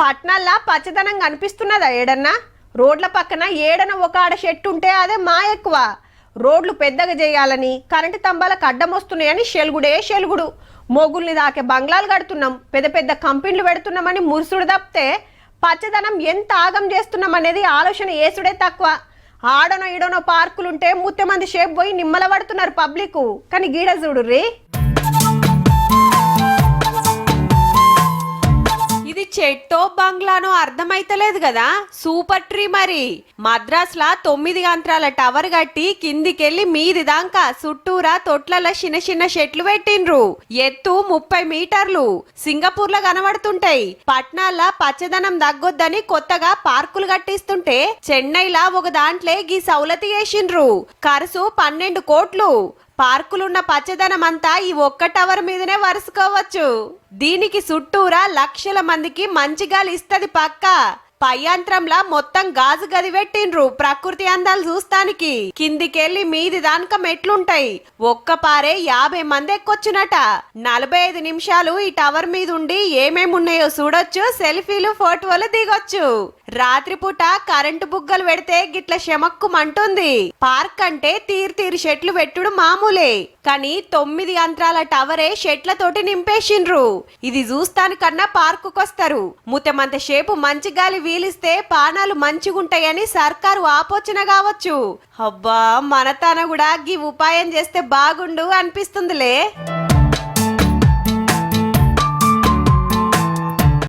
పట్నాల్లో పచ్చదనం కనిపిస్తున్నదా ఏడన్నా? రోడ్ల పక్కన ఏడన ఒక ఆడ చెట్టు ఉంటే అదే మా ఎక్కువ. రోడ్లు పెద్దగా చేయాలని, కరెంటు స్తంభాలకు అడ్డం వస్తున్నాయని షెలుగుడు. మొగుల్ని దాకే బంగ్లాలు కడుతున్నాం, పెద్ద పెద్ద కంపెనీలు పెడుతున్నామని మురుసుడు తప్పితే పచ్చదనం ఎంత ఆగం చేస్తున్నాం అనేది ఆలోచన ఏసుడే తక్కువ. ఆడనో ఈడనో పార్కులుంటే ముత్తెమంది షేప్ పోయి నిమ్మల పడుతున్నారు పబ్లిక్. కానీ గీడ చూడుర్రీ, ఇది చెట్టో బంగ్లానో అర్థమైతలేదు కదా. సూపర్ ట్రీ మరి. మద్రాసులా 9 అంతరాల టవర్ కట్టి కిందికెళ్లి మీది దాకా చుట్టూరా తొట్లల చిన్న చెట్లు పెట్టిండ్రు. ఎత్తు 30 మీటర్లు. సింగపూర్ లో కనబడుతుంటాయి. పట్నాల పచ్చదనం తగ్గొద్దని కొత్తగా పార్కులు కట్టిస్తుంటే చెన్నైలా ఒక దాంట్లో గీ సౌలతి చేసిండ్రు. ఖర్చు 12 కోట్లు. పార్కులున్న పచ్చదనం అంతా ఈ ఒక్క టవర్ మీదనే వరుసుకోవచ్చు. దీనికి చుట్టూరా లక్షల మందికి మంచి గాలి ఇస్తది పక్కా. పై యంత్రంలా మొత్తం గాజు గది పెట్టిండ్రు ప్రకృతి అందాలు చూస్తానికి. కిందికెళ్లి మీది దానిక మెట్లుంటాయి. ఒక్క పారే 50 మంది ఎక్కొచ్చునట. 45 నిమిషాలు ఈ టవర్ మీద ఉండి ఏమేమి ఉన్నాయో చూడొచ్చు, సెల్ఫీలు ఫోటోలు దిగొచ్చు. రాత్రిపూట కరెంటు బుగ్గలు పెడితే గిట్ల శమక్కుమంటుంది. పార్క్ అంటే తీరు చెట్లు పెట్టుడు మామూలే, కానీ 9 అంతరాల టవరే చెట్లతోటి నింపేసిండ్రు. ఇది చూస్తానికన్నా పార్కుకొస్తారు. ముతమంత షేపు మంచి గాలి వీలిస్తే పానాలు మంచిగుంటాయని సర్కారు ఆపోచన కావచ్చు. అబ్బా, మన తన కూడా గీ ఉపాయం చేస్తే బాగుండు అనిపిస్తుందిలే.